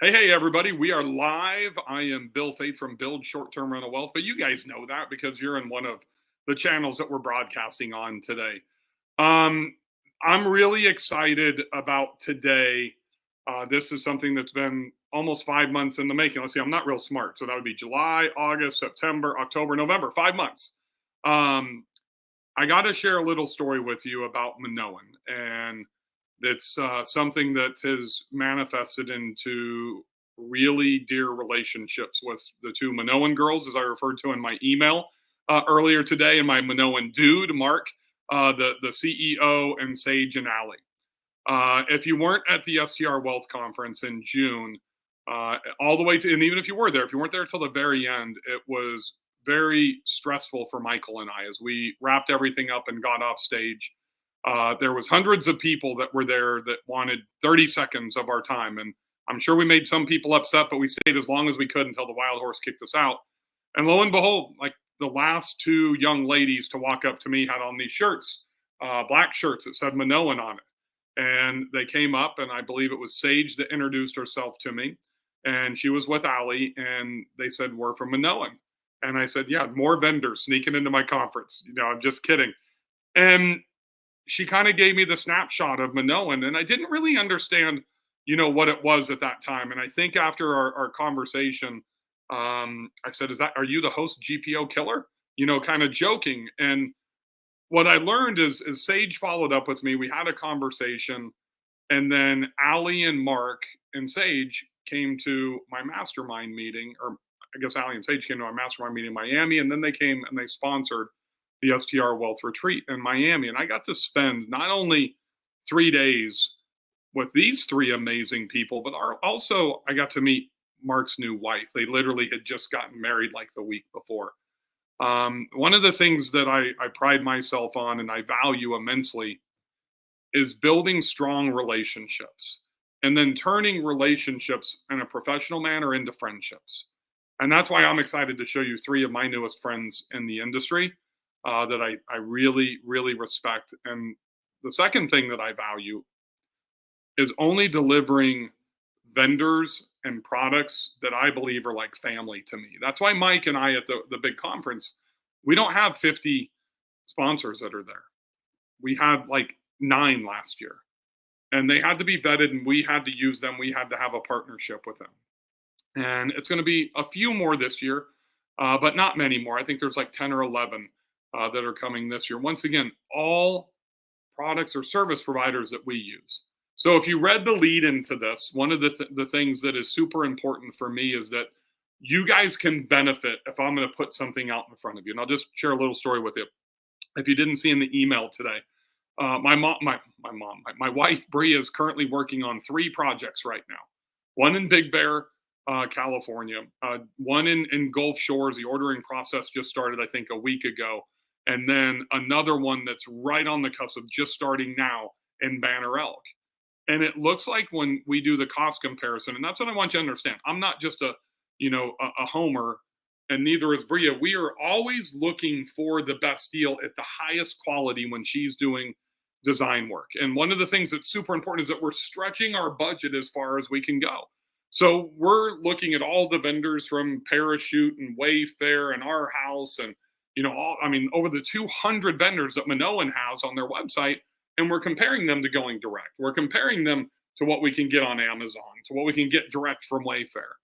Hey, everybody. We are live. I am Bill Faeth from Build Short-Term Rental Wealth, but you guys know that because you're in one of the channels that we're broadcasting on today. Um, I'm really excited about today. This is something that's been almost 5 months in the making. Let's see, I'm not real smart. So that would be July, August, September, October, November, 5 months. Um, I got to share a little story with you about Minoan, and it's something that has manifested into really dear relationships with the two Minoan girls, as I referred to in my email earlier today, and my Minoan dude, Mark, the CEO, and Sage and Allie. If you weren't at the STR Wealth Conference in June, all the way to, and even if you were there, if you weren't there till the very end, it was very stressful for Michael and I as we wrapped everything up and got off stage. There was hundreds of people that were there that wanted 30 seconds of our time, and I'm sure we made some people upset, but we stayed as long as we could until the wild horse kicked us out. And lo and behold, like the last two young ladies to walk up to me had on these shirts, black shirts that said Minoan on it. And they came up, and I believe it was Sage that introduced herself to me. And she was with Allie, and they said, "We're from Minoan." And I said, "Yeah, more vendors sneaking into my conference. I'm just kidding." And she kind of gave me the snapshot of Minoan, and I didn't really understand, what it was at that time. And I think after our conversation, I said, Are you the host GPO killer?" Kind of joking. And what I learned is Sage followed up with me. We had a conversation, and then Allie and Mark and Sage came to my mastermind meeting, or I guess Allie and Sage came to my mastermind meeting in Miami, and then they came and they sponsored the STR Wealth Retreat in Miami. And I got to spend not only 3 days with these three amazing people, but also I got to meet Mark's new wife. They literally had just gotten married like the week before. One of the things that I pride myself on and I value immensely is building strong relationships and then turning relationships in a professional manner into friendships. And that's why I'm excited to show you three of my newest friends in the industry that I really, really respect. And the second thing that I value is only delivering vendors and products that I believe are like family to me. That's why Mike and I at the big conference, we don't have 50 sponsors that are there. We had like 9 last year, and they had to be vetted, and we had to use them. We had to have a partnership with them. And it's going to be a few more this year, but not many more. I think there's like 10 or 11 that are coming this year. Once again, all products or service providers that we use. So if you read the lead into this, one of the things that is super important for me is that you guys can benefit if I'm going to put something out in front of you. And I'll just share a little story with you. If you didn't see in the email today, my wife Bria is currently working on 3 projects right now. One in Big Bear, California. One in Gulf Shores. The ordering process just started, I think, a week ago. And then another one that's right on the cusp of just starting now in Banner Elk. And it looks like when we do the cost comparison, and that's what I want you to understand. I'm not just a homer, and neither is Bria. We are always looking for the best deal at the highest quality when she's doing design work. And one of the things that's super important is that we're stretching our budget as far as we can go. So we're looking at all the vendors from Parachute and Wayfair and Our House and over the 200 vendors that Minoan has on their website, and we're comparing them to going direct. We're comparing them to what we can get on Amazon, to what we can get direct from Wayfair.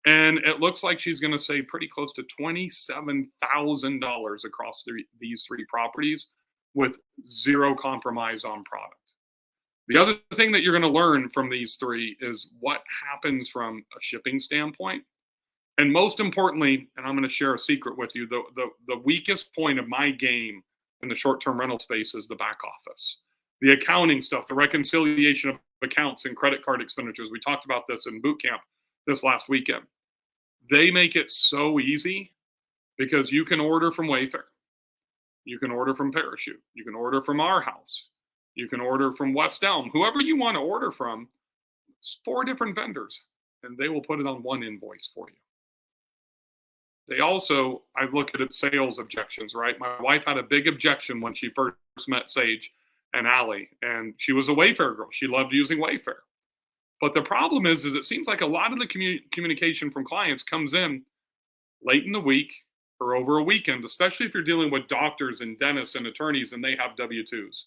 And it looks like she's going to save pretty close to $27,000 across these 3 properties with zero compromise on product. The other thing that you're going to learn from these 3 is what happens from a shipping standpoint. And most importantly, and I'm going to share a secret with you, the weakest point of my game in the short-term rental space is the back office. The accounting stuff, the reconciliation of accounts and credit card expenditures. We talked about this in boot camp this last weekend. They make it so easy because you can order from Wayfair. You can order from Parachute. You can order from Our House. You can order from West Elm. Whoever you want to order from, it's 4 different vendors, and they will put it on one invoice for you. They also, I look at it, sales objections, right? My wife had a big objection when she first met Sage and Allie, and she was a Wayfair girl. She loved using Wayfair. But the problem is it seems like a lot of the communication from clients comes in late in the week or over a weekend, especially if you're dealing with doctors and dentists and attorneys and they have W-2s.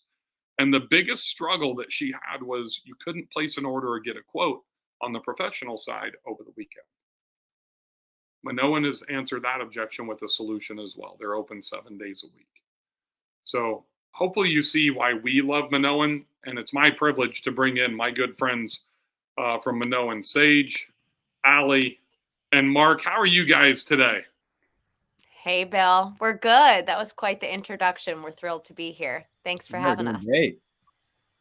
And the biggest struggle that she had was you couldn't place an order or get a quote on the professional side over the weekend. Minoan has answered that objection with a solution as well. They're open 7 days a week. So hopefully you see why we love Minoan, and it's my privilege to bring in my good friends from Minoan, Sage, Allie, and Mark. How are you guys today? Hey, Bill. We're good. That was quite the introduction. We're thrilled to be here. Thanks for having us. Great.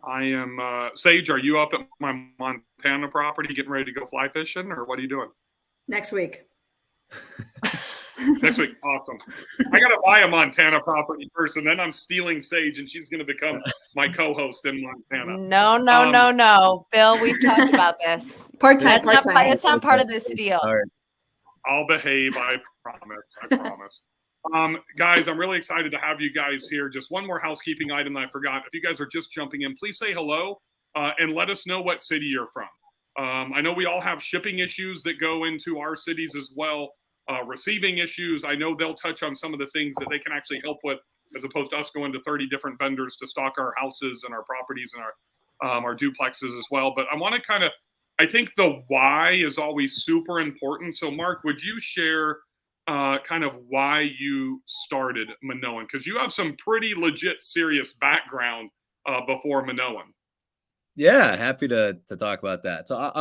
I am Sage. Are you up at my Montana property getting ready to go fly fishing, or what are you doing? Next week. Next week. Awesome. I got to buy a Montana property first, and then I'm stealing Sage, and she's going to become my co-host in Montana. No. Bill, we've talked about this. Part-time. It's not part of this deal. I'll behave. I promise. Guys, I'm really excited to have you guys here. Just one more housekeeping item that I forgot. If you guys are just jumping in, please say hello and let us know what city you're from. I know we all have shipping issues that go into our cities as well. Receiving issues. I know they'll touch on some of the things that they can actually help with, as opposed to us going to 30 different vendors to stock our houses and our properties and our duplexes as well. But I want to I think the why is always super important. So Mark, would you share kind of why you started Minoan? Because you have some pretty legit serious background before Minoan. Yeah, happy to talk about that. So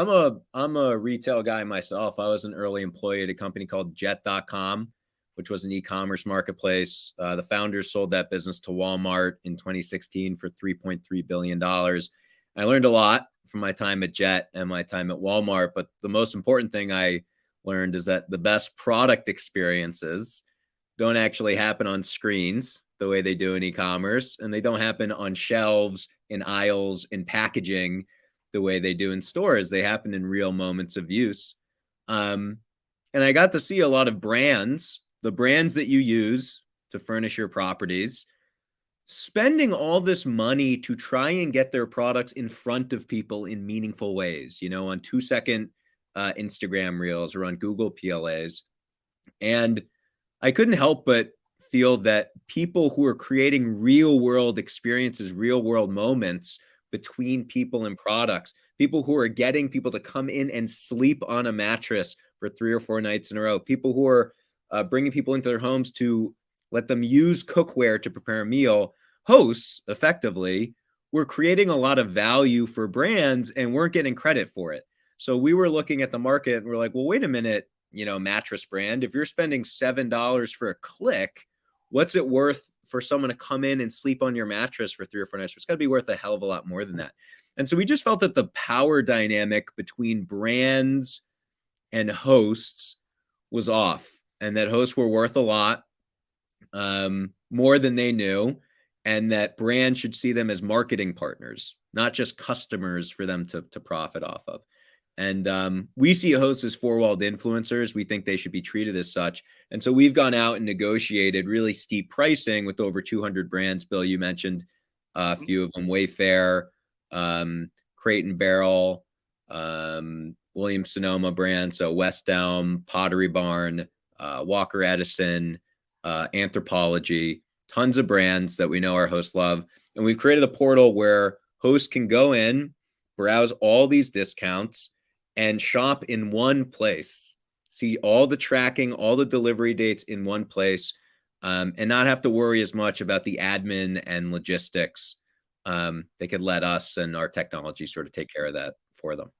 I'm a retail guy myself. I was an early employee at a company called Jet.com, which was an e-commerce marketplace. The founders sold that business to Walmart in 2016 for $3.3 billion. I learned a lot from my time at Jet and my time at Walmart, but the most important thing I learned is that the best product experiences don't actually happen on screens the way they do in e-commerce, and they don't happen on shelves, in aisles, in packaging the way they do in stores. They happen in real moments of use. And I got to see a lot of brands, the brands that you use to furnish your properties, spending all this money to try and get their products in front of people in meaningful ways, on 2-second Instagram reels or on Google PLAs. And I couldn't help but feel that people who are creating real world experiences, real world moments between people and products, people who are getting people to come in and sleep on a mattress for 3 or 4 nights in a row, people who are bringing people into their homes to let them use cookware to prepare a meal, hosts effectively were creating a lot of value for brands and weren't getting credit for it. So we were looking at the market and we're like, well, wait a minute, mattress brand, if you're spending $7 for a click, what's it worth for someone to come in and sleep on your mattress for 3 or 4 nights? It's got to be worth a hell of a lot more than that. And so we just felt that the power dynamic between brands and hosts was off, and that hosts were worth a lot more than they knew, and that brands should see them as marketing partners, not just customers for them to profit off of. And we see hosts as four-walled influencers. We think they should be treated as such. And so we've gone out and negotiated really steep pricing with over 200 brands. Bill, you mentioned a few of them: Wayfair, Crate and Barrel, Williams-Sonoma brand, so West Elm, Pottery Barn, Walker Edison, Anthropologie, tons of brands that we know our hosts love. And we've created a portal where hosts can go in, browse all these discounts, and shop in one place, see all the tracking, all the delivery dates in one place, and not have to worry as much about the admin and logistics. They could let us and our technology sort of take care of that for them.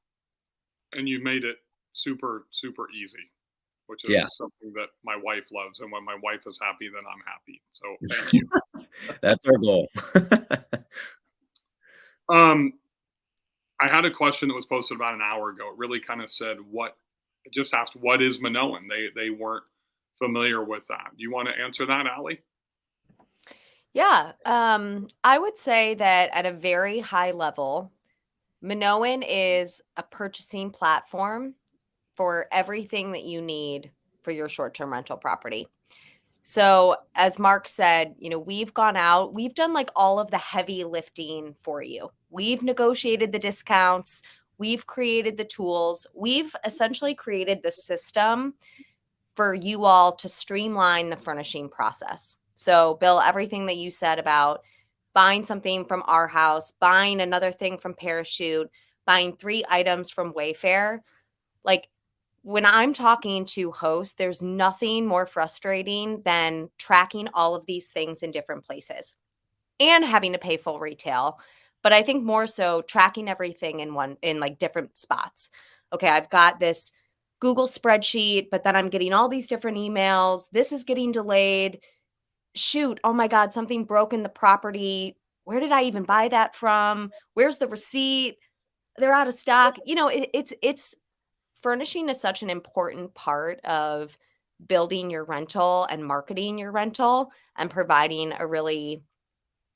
And you made it super, super easy, which is something that my wife loves. And when my wife is happy, then I'm happy. So thank you. That's our goal. I had a question that was posted about an hour ago. It really kind of said it just asked, what is Minoan? They weren't familiar with that. Do you want to answer that, Allie? Yeah. I would say that at a very high level, Minoan is a purchasing platform for everything that you need for your short-term rental property. So as Mark said, we've gone out, we've done like all of the heavy lifting for you. We've negotiated the discounts. We've created the tools. We've essentially created the system for you all to streamline the furnishing process. So, Bill, everything that you said about buying something from our house, buying another thing from Parachute, buying 3 items from Wayfair, like when I'm talking to hosts, there's nothing more frustrating than tracking all of these things in different places and having to pay full retail. But I think more so tracking everything in like different spots. Okay, I've got this Google spreadsheet, but then I'm getting all these different emails. This is getting delayed. Shoot, oh my God, something broke in the property. Where did I even buy that from? Where's the receipt? They're out of stock. It's furnishing is such an important part of building your rental and marketing your rental and providing a really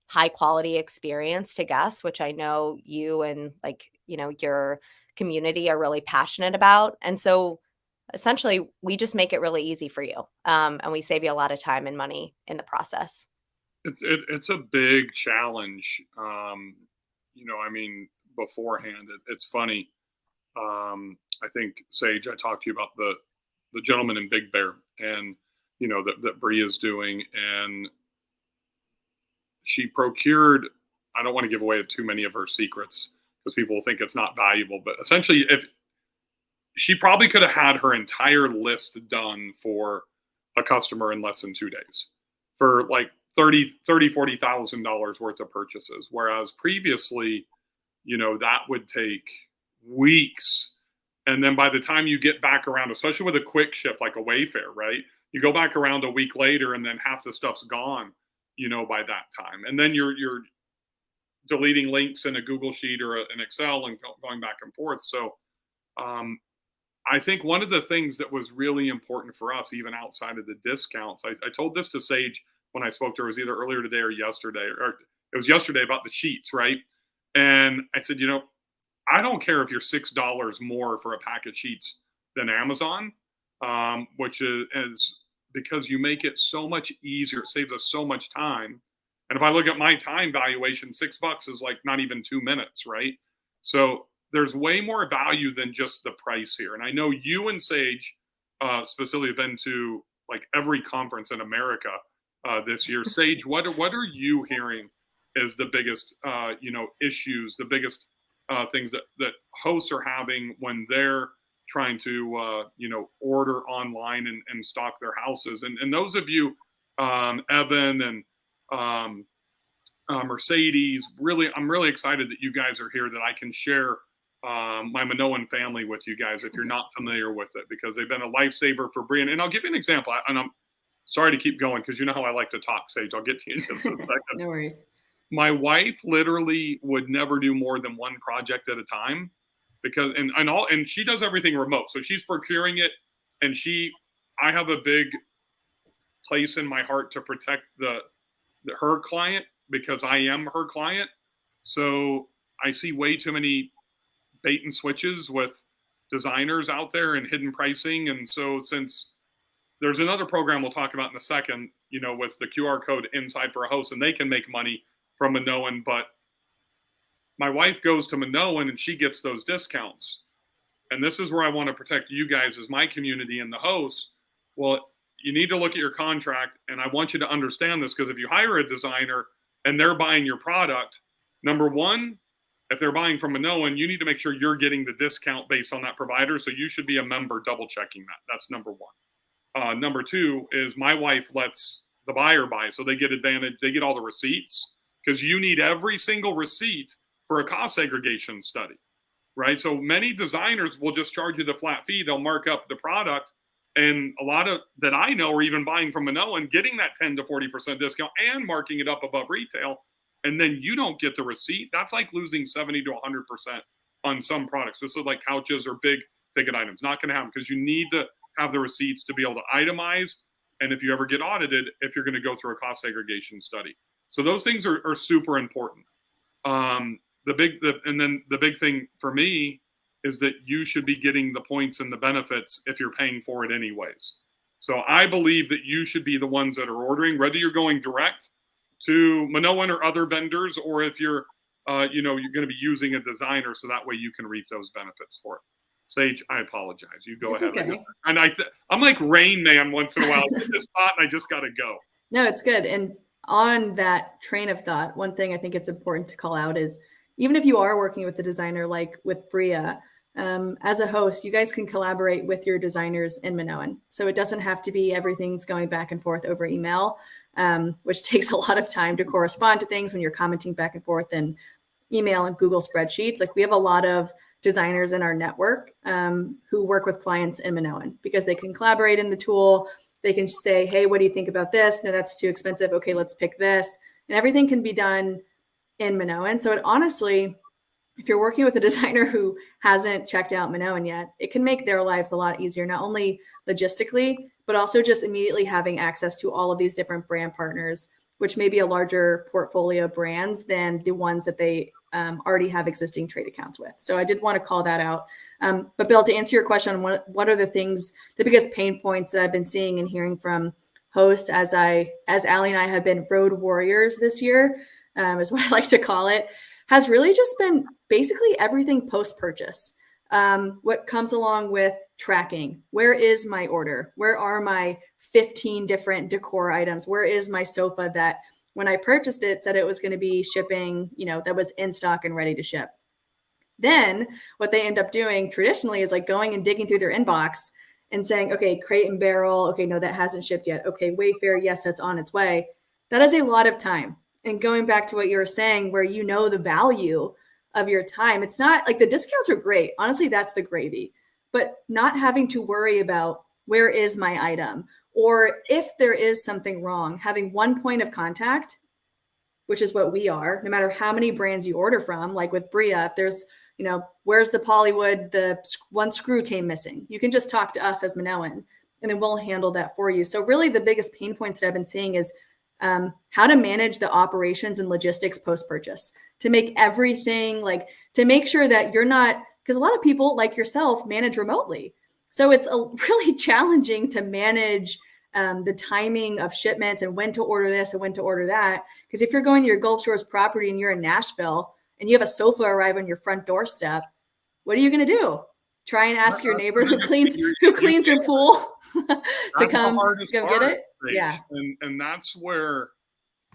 high quality experience to guests, which I know you and your community are really passionate about. And so essentially we just make it really easy for you. And we save you a lot of time and money in the process. It's a big challenge. I mean, beforehand, it's funny. I think Sage, I talked to you about the gentleman in Big Bear, and that Bree is doing, and she procured. I don't want to give away too many of her secrets because people will think it's not valuable, but essentially, if she probably could have had her entire list done for a customer in less than 2 days for like $40,000 worth of purchases, whereas previously, that would take weeks. And then by the time you get back around, especially with a quick ship like a Wayfair, right? You go back around a week later and then half the stuff's gone, by that time. And then you're deleting links in a Google Sheet or an Excel and going back and forth. So I think one of the things that was really important for us, even outside of the discounts, I told this to Sage when I spoke to her, it was either earlier today or yesterday, or it was yesterday about the sheets, right? And I said, I don't care if you're $6 more for a pack of sheets than Amazon, which is because you make it so much easier. It saves us so much time. And if I look at my time valuation, $6 is like not even 2 minutes, right? So there's way more value than just the price here. And I know you and Sage specifically have been to like every conference in America this year. Sage, what are you hearing is the biggest issues, the biggest things that hosts are having when they're trying to order online and stock their houses? And those of you, Evan and Mercedes, really, I'm really excited that you guys are here, that I can share my Minoan family with you guys if you're not familiar with it, because they've been a lifesaver for Brian. And I'll give you an example. And I'm sorry to keep going because you know how I like to talk, Sage. I'll get to you in just a second. No worries. My wife literally would never do more than one project at a time because and she does everything remote. So she's procuring it, and I have a big place in my heart to protect her client because I am her client. So I see way too many bait and switches with designers out there and hidden pricing. And so since there's another program we'll talk about in a second, with the QR code inside for a host, and they can make money from Minoan, but my wife goes to Minoan and she gets those discounts. And this is where I want to protect you guys as my community and the hosts. Well, you need to look at your contract, and I want you to understand this, because if you hire a designer and they're buying your product, number one, if they're buying from Minoan, you need to make sure you're getting the discount based on that provider. So you should be a member double checking that. That's number one. Number two is my wife lets the buyer buy, so they get advantage. They get all the receipts, because you need every single receipt for a cost segregation study, right? So many designers will just charge you the flat fee. They'll mark up the product. And a lot of that I know are even buying from Minoan, getting that 10 to 40% discount and marking it up above retail. And then you don't get the receipt. That's like losing 70 to 100% on some products. This is like couches or big ticket items. Not going to happen, because you need to have the receipts to be able to itemize. And if you ever get audited, if you're going to go through a cost segregation study. So those things are super important. And then the big thing for me is that you should be getting the points and the benefits if you're paying for it anyways. So I believe that you should be the ones that are ordering, whether you're going direct to Minoan or other vendors, or if you're you're going to be using a designer, so that way you can reap those benefits for it. Sage, I apologize. You go It's ahead. okay. I'm like Rain Man once in a while. I get this thought and I just got to go. No, it's good. And on that train of thought, one thing I think it's important to call out is even if you are working with a designer like with Bria, as a host, you guys can collaborate with your designers in Minoan. So it doesn't have to be everything's going back and forth over email, which takes a lot of time to correspond to things when you're commenting back and forth in email and Google spreadsheets. Like we have a lot of designers in our network who work with clients in Minoan because they can collaborate in the tool. They can say, hey, what do you think about this? No, that's too expensive. Okay, let's pick this. And everything can be done in Minoan. So it honestly, if you're working with a designer who hasn't checked out Minoan yet, it can make their lives a lot easier, not only logistically, but also just immediately having access to all of these different brand partners, which may be a larger portfolio of brands than the ones that they already have existing trade accounts with. So I did want to call that out. But Bill, to answer your question, what are the biggest pain points that I've been seeing and hearing from hosts as Allie and I have been road warriors this year, is what I like to call it, has really just been basically everything post-purchase. What comes along with tracking? Where is my order? Where are my 15 different decor items? Where is my sofa that when I purchased it said it was going to be shipping, that was in stock and ready to ship? Then what they end up doing traditionally is like going and digging through their inbox and saying, okay, Crate and Barrel, okay, no, that hasn't shipped yet. Okay, Wayfair, yes, that's on its way. That is a lot of time. And going back to what you were saying, where the value of your time, it's not like the discounts are great. Honestly, that's the gravy. But not having to worry about where is my item, or if there is something wrong, having one point of contact, which is what we are, no matter how many brands you order from, like with Bria, if there's, where's the Polywood, the one screw came missing, you can just talk to us as Minoan, and then we'll handle that for you. So really the biggest pain points that I've been seeing is how to manage the operations and logistics post-purchase, to make everything to make sure that you're not, because a lot of people like yourself manage remotely. So it's really challenging to manage the timing of shipments and when to order this and when to order that. Because if you're going to your Gulf Shores property and you're in Nashville and you have a sofa arrive on your front doorstep, what are you going to do? Try and ask your neighbor who cleans your pool to come get it? Yeah. And that's where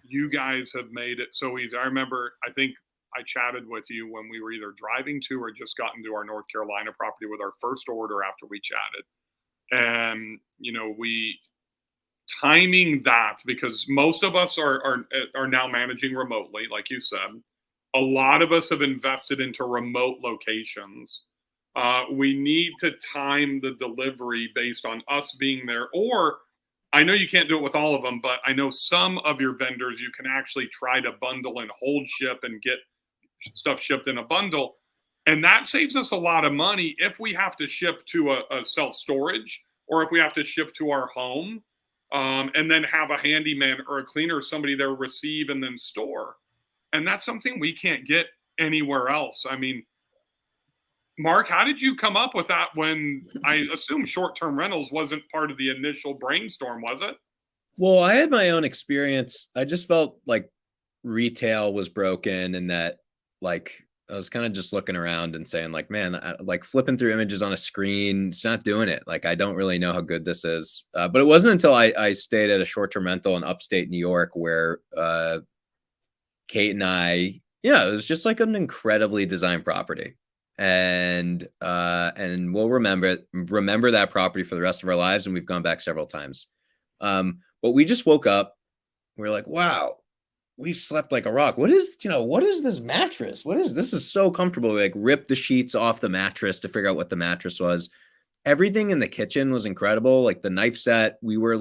you guys have made it so easy. I remember, I think I chatted with you when we were either driving to or just gotten to our North Carolina property with our first order after we chatted. And, we timing that, because most of us are now managing remotely, like you said. A lot of us have invested into remote locations. We need to time the delivery based on us being there. Or I know you can't do it with all of them, but I know some of your vendors, you can actually try to bundle and hold ship and get stuff shipped in a bundle. And that saves us a lot of money if we have to ship to a self-storage, or if we have to ship to our home, and then have a handyman or a cleaner, somebody there receive and then store. And that's something we can't get anywhere else. I mean, Mark, how did you come up with that when I assume short-term rentals wasn't part of the initial brainstorm, was it? Well, I had my own experience. I just felt like retail was broken, and that I was kind of just looking around and saying man, flipping through images on a screen, it's not doing it. I don't really know how good this is. But it wasn't until I stayed at a short-term rental in upstate New York where Kate and I, it was just an incredibly designed property. And we'll remember that property for the rest of our lives. And we've gone back several times. But we just woke up. We're like, wow, we slept like a rock. What is this mattress? This is so comfortable. We ripped the sheets off the mattress to figure out what the mattress was. Everything in the kitchen was incredible. The knife set, we were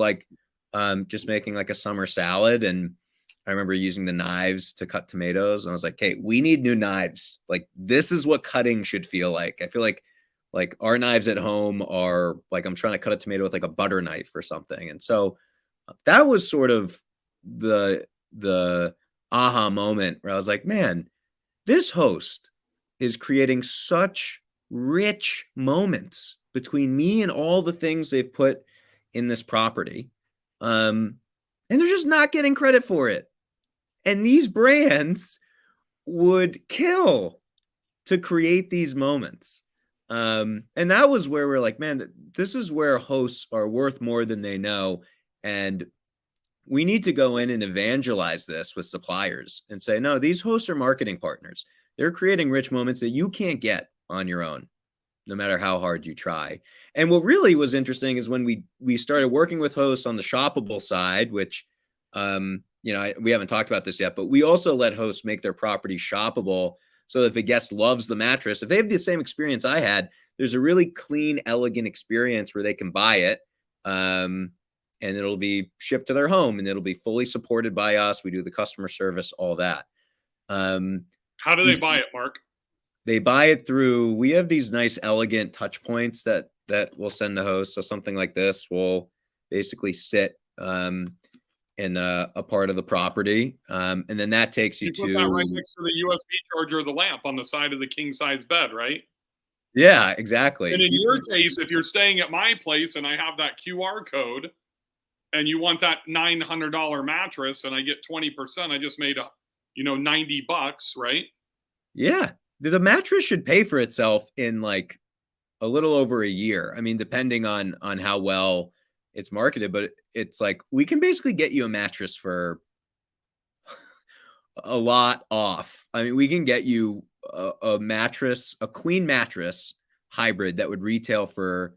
just making a summer salad. And I remember using the knives to cut tomatoes. And I was like, hey, we need new knives. This is what cutting should feel like. I feel like our knives at home are I'm trying to cut a tomato with a butter knife or something. And so that was sort of the aha moment where I was like, man, this host is creating such rich moments between me and all the things they've put in this property. And they're just not getting credit for it. And these brands would kill to create these moments. And that was where we're like, man, this is where hosts are worth more than they know. And we need to go in and evangelize this with suppliers and say, no, these hosts are marketing partners. They're creating rich moments that you can't get on your own, no matter how hard you try. And what really was interesting is when we started working with hosts on the shoppable side, which, we haven't talked about this yet, but we also let hosts make their property shoppable. So if a guest loves the mattress, if they have the same experience I had, there's a really clean, elegant experience where they can buy it. And it'll be shipped to their home and it'll be fully supported by us. We do the customer service, all that. How do they buy it, Mark? They buy it through, we have these nice, elegant touch points that we'll send the host. So something like this will basically sit in a part of the property. And then that takes you put to that right next to the USB charger or the lamp on the side of the king size bed, right? Yeah, exactly. And in your case, if you're staying at my place and I have that QR code and you want that $900 mattress and I get 20%, I just made $90, right? Yeah. The mattress should pay for itself in like a little over a year. I mean, depending on how well it's marketed, but it's like we can basically get you a mattress for a lot off. I mean, we can get you a mattress, a queen mattress hybrid that would retail for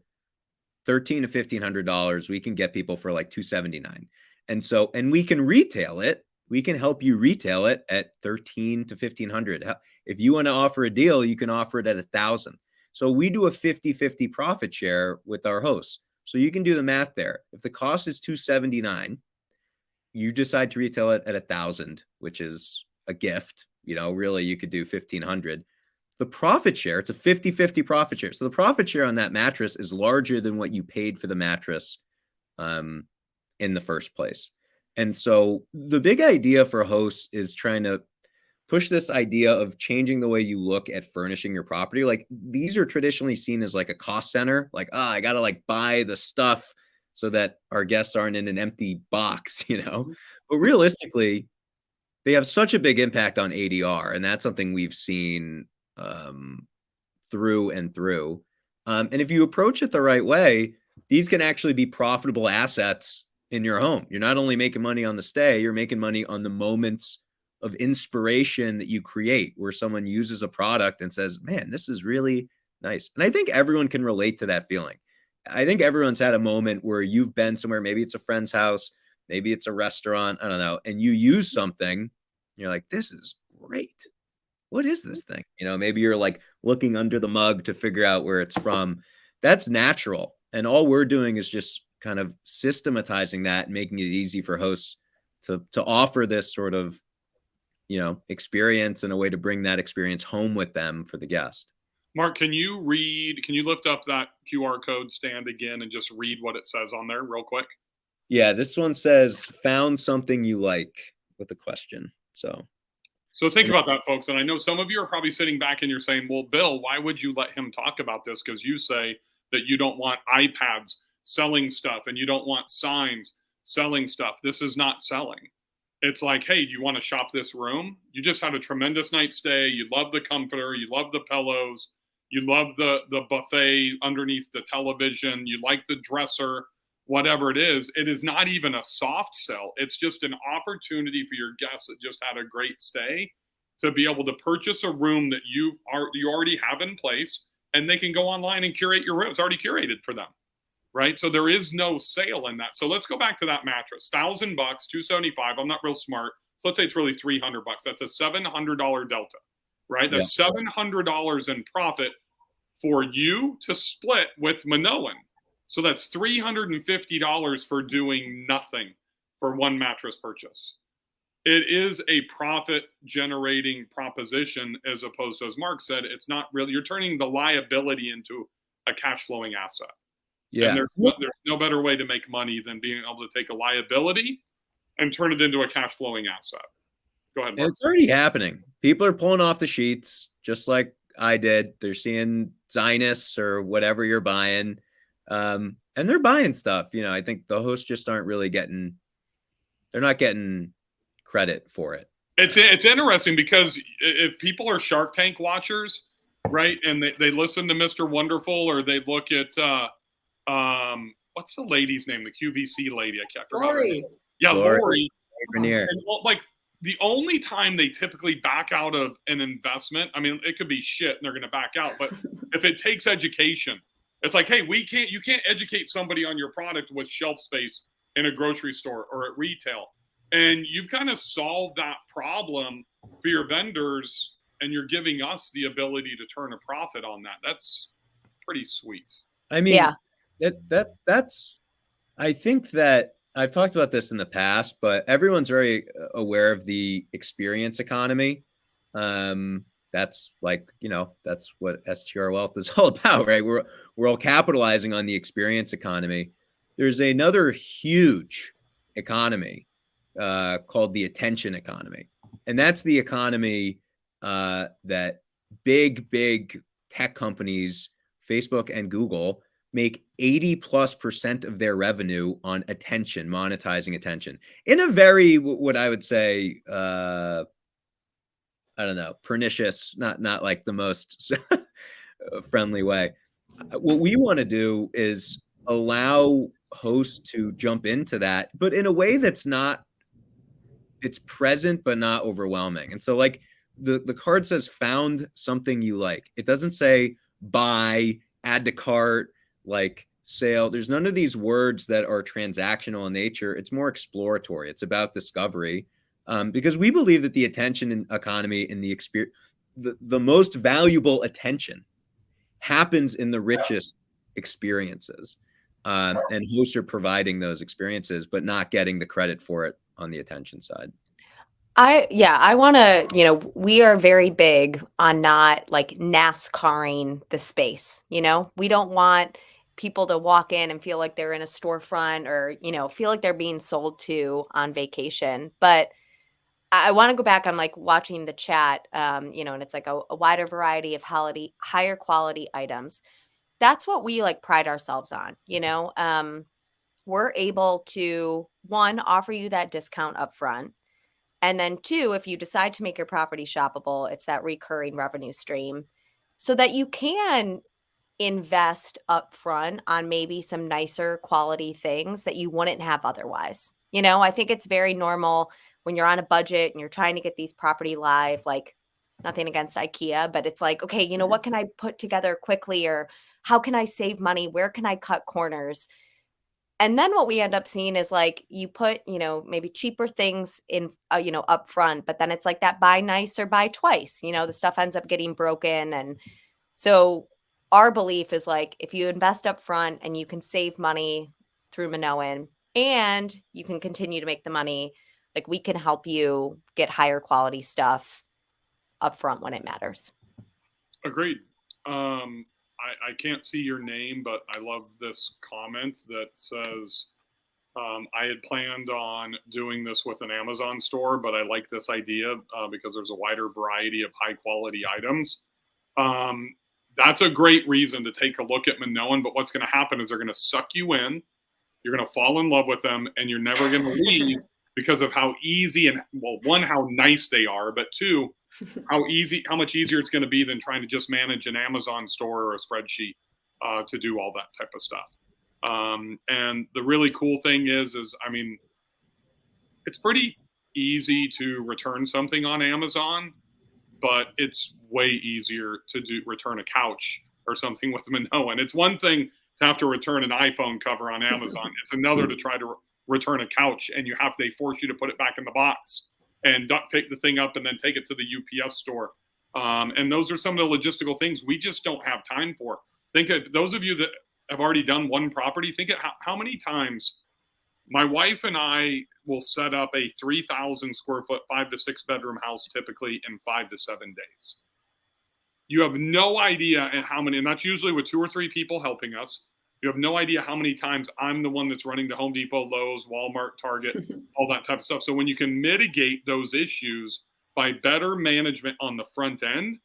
$1,300 to $1,500. We can get people for like $279. And we can retail it. We can help you retail it at $1,300 to $1,500. If you want to offer a deal, you can offer it at $1,000. So we do a 50-50 profit share with our hosts. So you can do the math there. If the cost is $279, you decide to retail it at $1,000, which is a gift. Really you could do $1,500. The profit share, it's a 50-50 profit share. So the profit share on that mattress is larger than what you paid for the mattress in the first place. And so the big idea for hosts is trying to push this idea of changing the way you look at furnishing your property. Like these are traditionally seen as like a cost center. Like, I got to like buy the stuff so that our guests aren't in an empty box, But realistically, they have such a big impact on ADR. And that's something we've seen through and through. And if you approach it the right way, these can actually be profitable assets in your home. You're not only making money on the stay, you're making money on the moments of inspiration that you create where someone uses a product and says, man, this is really nice. And I think everyone can relate to that feeling. I think everyone's had a moment where you've been somewhere, maybe it's a friend's house, maybe it's a restaurant, I don't know, and you use something, you're like, this is great. What is this thing? Maybe you're like looking under the mug to figure out where it's from. That's natural. And all we're doing is just kind of systematizing that and making it easy for hosts to offer this sort of, experience and a way to bring that experience home with them for the guest. Mark, can you lift up that QR code stand again and just read what it says on there real quick? Yeah, this one says, found something you like with a question. So think about that, folks. And I know some of you are probably sitting back and you're saying, well, Bill, why would you let him talk about this? Because you say that you don't want iPads selling stuff and you don't want signs selling stuff. This is not selling. It's like, hey, do you want to shop this room? You just had a tremendous night's stay. You love the comforter. You love the pillows. You love the buffet underneath the television. You like the dresser, whatever it is. It is not even a soft sell. It's just an opportunity for your guests that just had a great stay to be able to purchase a room that you already have in place, and they can go online and curate your room. It's already curated for them. Right. So there is no sale in that. So let's go back to that mattress. $1,000, $275. I'm not real smart. So let's say it's really $300. That's a $700 delta, right? That's $700 in profit for you to split with Minoan. So that's $350 for doing nothing for one mattress purchase. It is a profit generating proposition as opposed to, as Mark said, it's not really, you're turning the liability into a cash flowing asset. Yeah. And there's no better way to make money than being able to take a liability and turn it into a cash flowing asset. Go ahead, Mark. And it's already happening. People are pulling off the sheets just like I did. They're seeing Zinus or whatever you're buying. And they're buying stuff. I think the hosts just aren't really they're not getting credit for it. It's interesting because if people are Shark Tank watchers, right, and they listen to Mr. Wonderful, or they look at what's the lady's name, the QVC lady? I forgot her name. Lori. Yeah, Lori. Grenier. And, like, the only time they typically back out of an investment, I mean, it could be shit and they're going to back out, but if it takes education, it's like, hey, you can't educate somebody on your product with shelf space in a grocery store or at retail. And you've kind of solved that problem for your vendors, and you're giving us the ability to turn a profit on that. That's pretty sweet. I mean, Yeah. that's, I think that I've talked about this in the past, but everyone's very aware of the experience economy. That's like, that's what STR Wealth is all about, right? We're all capitalizing on the experience economy. There's another huge economy called the attention economy. And that's the economy that big tech companies, Facebook and Google, make 80+% of their revenue on attention, monetizing attention in a very, what I would say, I don't know, pernicious, not like the most friendly way. What we want to do is allow hosts to jump into that, but in a way that's not, it's present, but not overwhelming. And so, like, the card says found something you like. It doesn't say buy, add to cart, like sale. There's none of these words that are transactional in nature. It's more exploratory. It's about discovery, because we believe that the attention economy in the experience, the most valuable attention happens in the richest experiences, and hosts are providing those experiences, but not getting the credit for it on the attention side. I want to, we are very big on not like NASCARing the space. We don't want people to walk in and feel like they're in a storefront, or, feel like they're being sold to on vacation. But I want to go back on like watching the chat, and it's like a wider variety of higher quality items. That's what we like pride ourselves on. We're able to, one, offer you that discount up front. And then two, if you decide to make your property shoppable, it's that recurring revenue stream so that you can invest upfront on maybe some nicer quality things that you wouldn't have otherwise. I think it's very normal when you're on a budget and you're trying to get these property live, like, nothing against IKEA, but it's like, okay, what can I put together quickly, or how can I save money? Where can I cut corners? And then what we end up seeing is like you put, maybe cheaper things in, up front, but then it's like that buy nice or buy twice, the stuff ends up getting broken. And so our belief is like, if you invest up front and you can save money through Minoan and you can continue to make the money, like, we can help you get higher quality stuff up front when it matters. Agreed. I can't see your name, but I love this comment that says, I had planned on doing this with an Amazon store, but I like this idea because there's a wider variety of high quality items. That's a great reason to take a look at Minoan, but what's going to happen is they're going to suck you in. You're going to fall in love with them, and you're never going to leave because of how easy and, well, one, how nice they are, but two, how much easier it's going to be than trying to just manage an Amazon store or a spreadsheet to do all that type of stuff. And the really cool thing is, I mean, it's pretty easy to return something on Amazon, but it's way easier to return a couch or something with Minoan. It's one thing to have to return an iPhone cover on Amazon. It's another to try to return a couch, and they force you to put it back in the box and duct tape the thing up and then take it to the UPS store. And those are some of the logistical things we just don't have time for. Think of those of you that have already done one property. Think of how many times my wife and I will set up a 3,000 square foot, 5 to 6 bedroom house, typically in 5 to 7 days. You have no idea how many, and that's usually with 2 or 3 people helping us. You have no idea how many times I'm the one that's running to Home Depot, Lowe's, Walmart, Target, all that type of stuff. So when you can mitigate those issues by better management on the front end,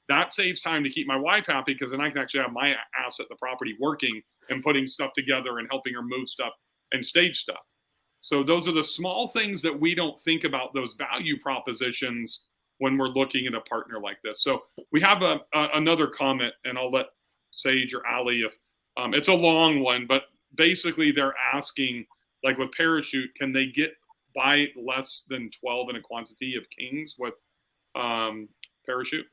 that saves time to keep my wife happy, because then I can actually have my ass at the property working and putting stuff together and helping her move stuff and stage stuff. So those are the small things that we don't think about, those value propositions, when we're looking at a partner like this. So we have another comment, and I'll let Sage or Allie, if it's a long one, but basically they're asking, like with Parachute, can they buy less than 12 in a quantity of kings with Parachute?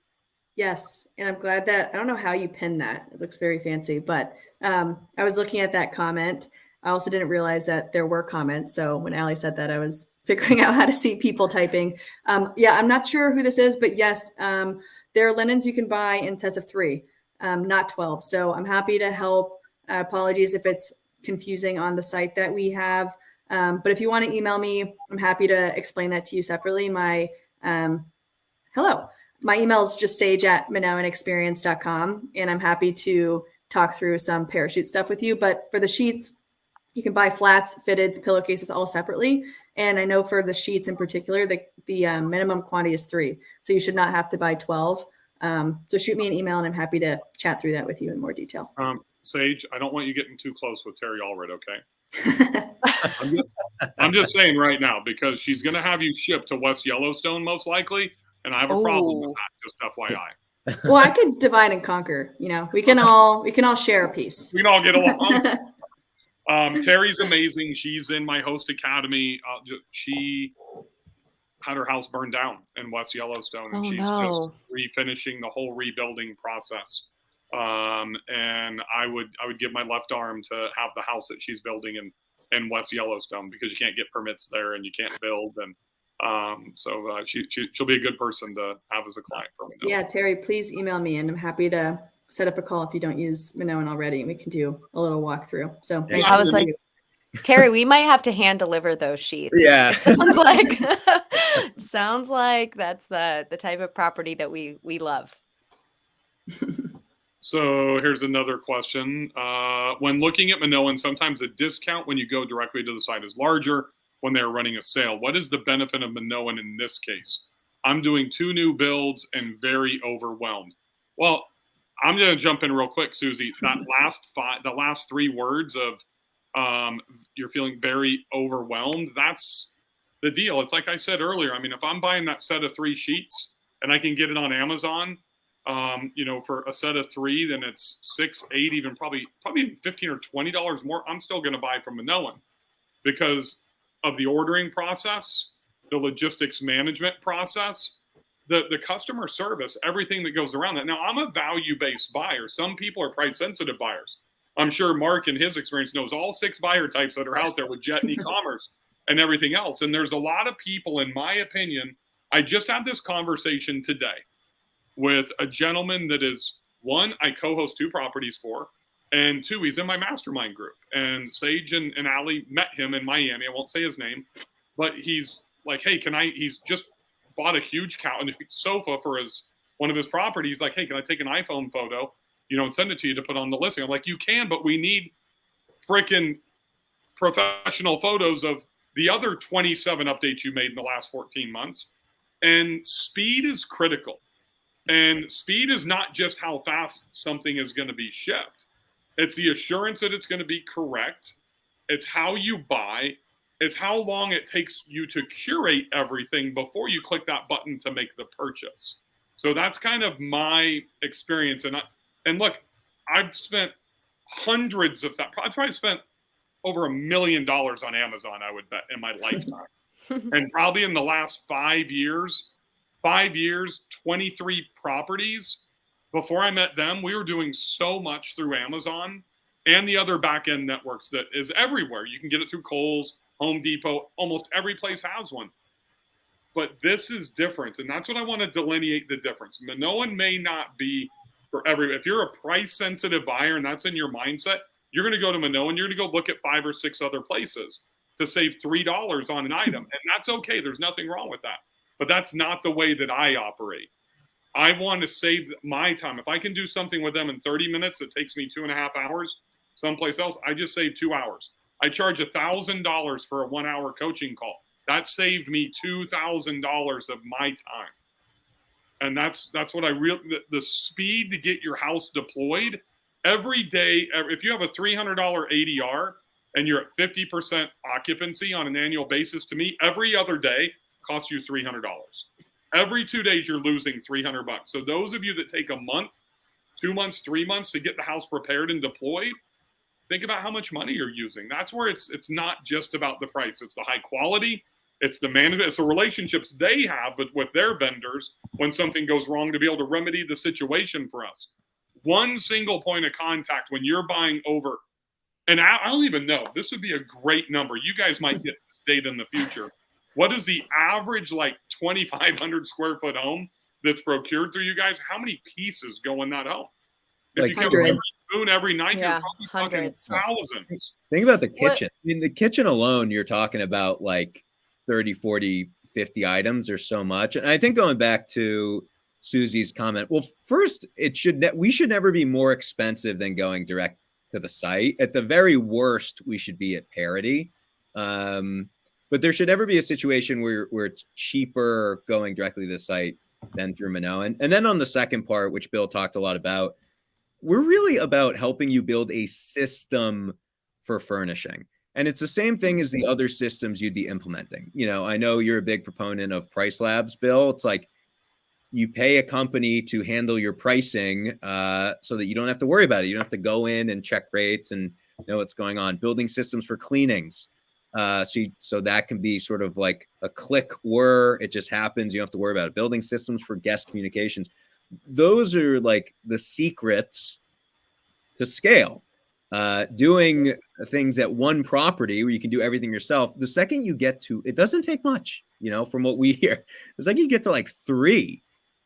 Yes, and I'm glad that, I don't know how you pinned that. It looks very fancy, but I was looking at that comment. I also didn't realize that there were comments. So when Allie said that, I was figuring out how to see people typing. Yeah, I'm not sure who this is, but yes, there are linens you can buy in sets of 3, not 12. So I'm happy to help. Apologies if it's confusing on the site that we have. But if you want to email me, I'm happy to explain that to you separately. My email is just sage@minoanexperience.com, and I'm happy to talk through some Parachute stuff with you. But for the sheets, you can buy flats, fitteds, pillowcases all separately. And I know for the sheets in particular, the minimum quantity is 3. So you should not have to buy 12. So shoot me an email, and I'm happy to chat through that with you in more detail. Sage, I don't want you getting too close with Terry Allred, okay? I'm just saying right now, because she's going to have you shipped to West Yellowstone most likely, and I have a problem with that, just FYI. Well, I could divide and conquer. You know, we can all share a piece. We can all get along. Terry's amazing. She's in my host academy. She had her house burned down in West Yellowstone, and she's just refinishing the whole rebuilding process. And I would give my left arm to have the house that she's building in West Yellowstone, because you can't get permits there and you can't build. And she'll be a good person to have as a client for Minoan. Yeah, Terry, please email me, and I'm happy to set up a call if you don't use Minoan already, and we can do a little walkthrough. So yeah. I was like, Terry, we might have to hand deliver those sheets. Yeah. It sounds like that's the type of property that we love. So here's another question. When looking at Minoan, sometimes a discount when you go directly to the site is larger when they're running a sale. What is the benefit of Minoan in this case? I'm doing 2 new builds and very overwhelmed. Well, I'm going to jump in real quick, Susie. The last 3 words of you're feeling very overwhelmed, that's the deal. It's like I said earlier. I mean, if I'm buying that set of 3 sheets and I can get it on Amazon, for a set of 3, then it's $6, $8, even probably $15 or $20 more. I'm still going to buy from Minoan because of the ordering process, the logistics management process, the customer service, everything that goes around that. Now, I'm a value-based buyer. Some people are price-sensitive buyers. I'm sure Mark, in his experience, knows all 6 buyer types that are out there with Jet and e-commerce and everything else. And there's a lot of people, in my opinion, I just had this conversation today with a gentleman that is, 1, I co-host 2 properties for, and 2, he's in my mastermind group. And Sage and Allie met him in Miami. I won't say his name, but he's like, hey, he's just bought a huge sofa for one of his properties. Like, hey, can I take an iPhone photo, and send it to you to put on the listing? I'm like, you can, but we need freaking professional photos of the other 27 updates you made in the last 14 months. And speed is critical. And speed is not just how fast something is going to be shipped. It's the assurance that it's going to be correct. It's how you buy. It's how long it takes you to curate everything before you click that button to make the purchase. So that's kind of my experience. And look, I've spent hundreds of that. I've probably spent over $1 million on Amazon, I would bet, in my lifetime. And probably in the last 5 years, 23 properties. Before I met them, we were doing so much through Amazon and the other back-end networks that is everywhere. You can get it through Kohl's, Home Depot. Almost every place has one. But this is different, and that's what I want to delineate the difference. Minoan may not be for every. If you're a price-sensitive buyer and that's in your mindset, you're going to go to Minoan. You're going to go look at 5 or 6 other places to save $3 on an item, and that's okay. There's nothing wrong with that. But that's not the way that I operate. I want to save my time. If I can do something with them in 30 minutes, it takes me 2.5 hours someplace else, I just save 2 hours. I charge $1,000 for a 1-hour coaching call. That saved me $2,000 of my time. And that's what the speed to get your house deployed every day. If you have a $300 ADR, and you're at 50% occupancy on an annual basis, to me, every other day costs you $300. Every 2 days, you're losing $300. So those of you that take a month, 2 months, 3 months to get the house prepared and deployed, think about how much money you're using. That's where it's not just about the price. It's the high quality. It's the management. It's the relationships they have with their vendors when something goes wrong to be able to remedy the situation for us. One single point of contact when you're buying over, and I don't even know, this would be a great number. You guys might get this data in the future. What is the average, like 2,500 square foot home that's procured through you guys? How many pieces go in that home? If you come every spoon every night, Yeah, you're probably talking thousands. Think about the kitchen. I mean, the kitchen alone, you're talking about like 30, 40, 50 items or so much. And I think going back to Susie's comment, well, first, we should never be more expensive than going direct to the site. At the very worst, we should be at parity. But there should never be a situation where it's cheaper going directly to the site than through Minoan. And then on the second part, which Bill talked a lot about, we're really about helping you build a system for furnishing. And it's the same thing as the other systems you'd be implementing. You know, I know you're a big proponent of price labs, Bill. It's like you pay a company to handle your pricing so that you don't have to worry about it. You don't have to go in and check rates and know what's going on. Building systems for cleanings. So that can be sort of like a click whir. It just happens. You don't have to worry about it. Building systems for guest communications. Those are like the secrets to scale. Doing things at one property where you can do everything yourself. The second you get to, it doesn't take much, you know, from what we hear. The second you get to like 3,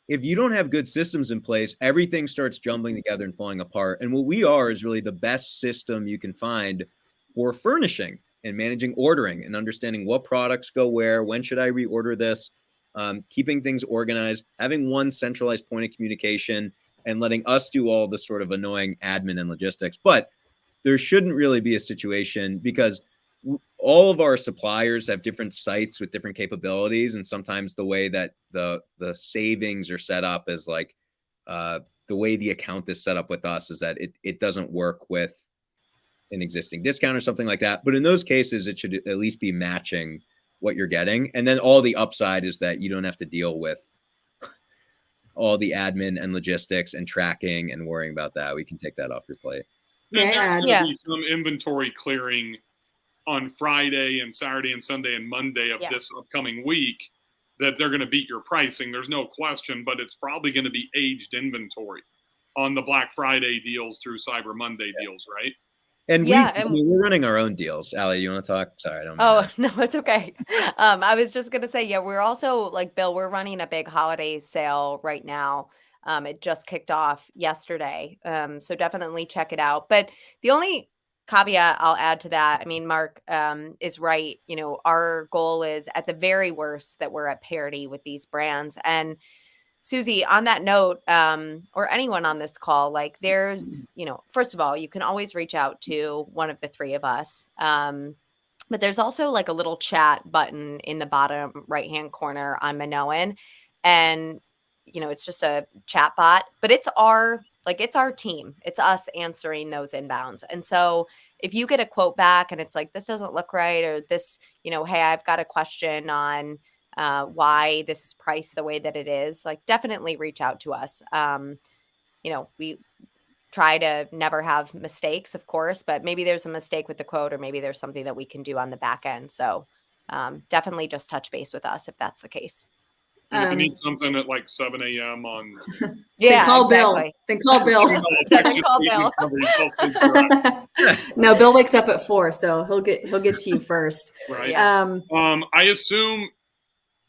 if you don't have good systems in place, everything starts jumbling together and falling apart. And what we are is really the best system you can find for furnishing and managing ordering and understanding what products go where, when should I reorder this, keeping things organized, having one centralized point of communication, and letting us do all the sort of annoying admin and logistics. But there shouldn't really be a situation because all of our suppliers have different sites with different capabilities. And sometimes the way that the savings are set up is like the way the account is set up with us is that it doesn't work with an existing discount or something like that. But in those cases, it should at least be matching what you're getting. And then all the upside is that you don't have to deal with all the admin and logistics and tracking and worrying about that. We can take that off your plate. And there's going to be some inventory clearing on Friday and Saturday and Sunday and Monday of this upcoming week that they're going to beat your pricing. There's no question, but it's probably going to be aged inventory on the Black Friday deals through Cyber Monday deals, right? And we're running our own deals. Allie, you want to talk? Sorry, I don't know. Oh, no, it's okay. I was just going to say, yeah, we're also like Bill, we're running a big holiday sale right now. It just kicked off yesterday. So definitely check it out. But the only caveat I'll add to that, I mean, Mark is right. You know, our goal is at the very worst that we're at parity with these brands. And Susie, on that note, or anyone on this call, like there's, you know, first of all, you can always reach out to one of the 3 of us. But there's also like a little chat button in the bottom right-hand corner on Minoan. And, you know, it's just a chat bot, but it's our team. It's us answering those inbounds. And so if you get a quote back and it's like, this doesn't look right, or this, you know, hey, I've got a question on why this is priced the way that it is, like definitely reach out to us. You know, we try to never have mistakes, of course, but maybe there's a mistake with the quote, or maybe there's something that we can do on the back end. So definitely just touch base with us if that's the case. And if you need something at like 7 a.m. on call exactly. Bill. Then call Bill. No, Bill wakes up at 4, so he'll get to you first. Right. I assume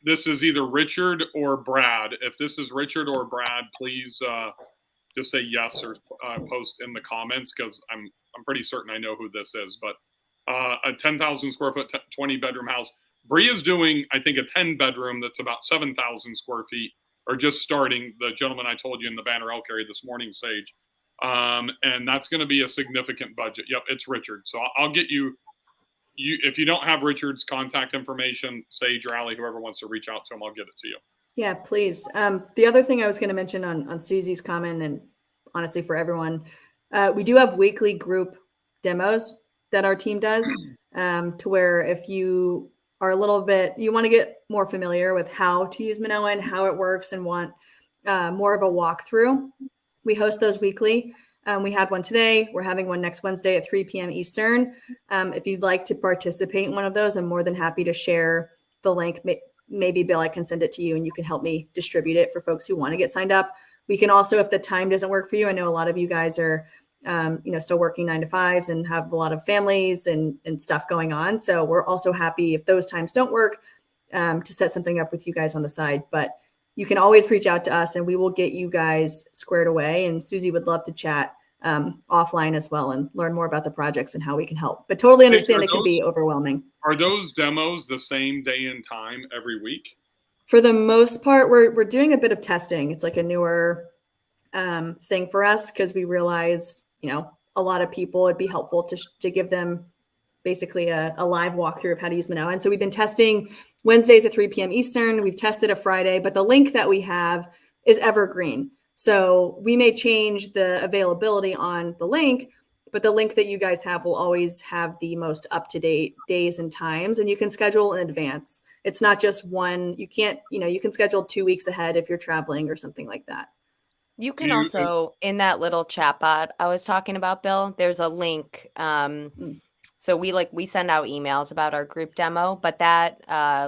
this is either Richard or Brad. If this is Richard or Brad, please just say yes or post in the comments, because I'm pretty certain I know who this is. But a 10,000 square foot, 20 bedroom house. Bria's doing, I think, a 10 bedroom that's about 7,000 square feet, or just starting. The gentleman I told you in the banner I'll carry this morning, Sage. And that's going to be a significant budget. Yep, it's Richard. So I'll get you. If you don't have Richard's contact information, Sage or Allie, whoever wants to reach out to him, I'll get it to you. Yeah, please. The other thing I was going to mention on Susie's comment, and honestly for everyone, we do have weekly group demos. that our team does, to where if you are a little bit, you want to get more familiar with how to use Minoan, how it works, and want more of a walkthrough. We host those weekly. We had one today. We're having one next Wednesday at 3 p.m. Eastern. If you'd like to participate in one of those, I'm more than happy to share the link. Maybe, Bill, I can send it to you and you can help me distribute it for folks who want to get signed up. We can also, if the time doesn't work for you, I know a lot of you guys are still working 9 to 5s and have a lot of families and stuff going on. So we're also happy if those times don't work, to set something up with you guys on the side. But you can always reach out to us and we will get you guys squared away. And Susie would love to chat offline as well and learn more about the projects and how we can help. But totally understand it could be overwhelming. Are those demos the same day and time every week? For the most part, we're doing a bit of testing. It's like a newer thing for us because we realize, a lot of people, it'd be helpful to give them basically a live walkthrough of how to use Minoan. And so we've been testing Wednesdays at 3 p.m. Eastern. We've tested a Friday, but the link that we have is evergreen. So we may change the availability on the link, but the link that you guys have will always have the most up-to-date days and times, and you can schedule in advance. It's not just one. You can't, you can schedule 2 weeks ahead if you're traveling or something like that. You can also, in that little chat bot I was talking about, Bill, there's a link. So we send out emails about our group demo, but that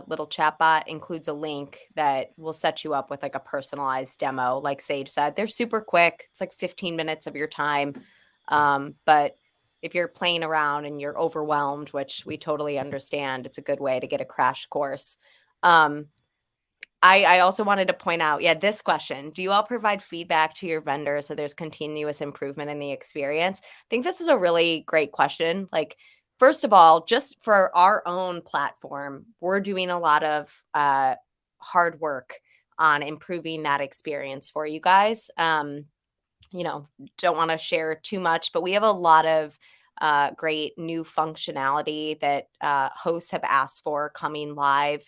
little chat bot includes a link that will set you up with like a personalized demo. Like Sage said, they're super quick. It's like 15 minutes of your time. But if you're playing around and you're overwhelmed, which we totally understand, it's a good way to get a crash course. I also wanted to point out, this question, do you all provide feedback to your vendors so there's continuous improvement in the experience? I think this is a really great question. Like, first of all, just for our own platform, we're doing a lot of hard work on improving that experience for you guys. Don't want to share too much, but we have a lot of great new functionality that hosts have asked for coming live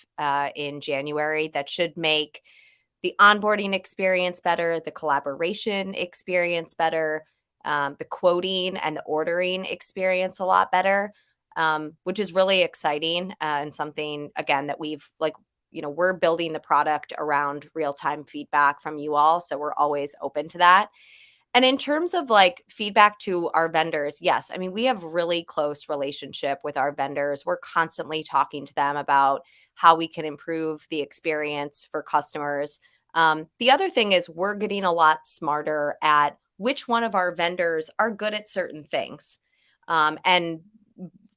in January that should make the onboarding experience better, the collaboration experience better, the quoting and the ordering experience a lot better, which is really exciting and something, again, that we've we're building the product around real-time feedback from you all. So we're always open to that. And in terms of feedback to our vendors, yes, I mean, we have really close relationship with our vendors. We're constantly talking to them about how we can improve the experience for customers. The other thing is we're getting a lot smarter at which one of our vendors are good at certain things, and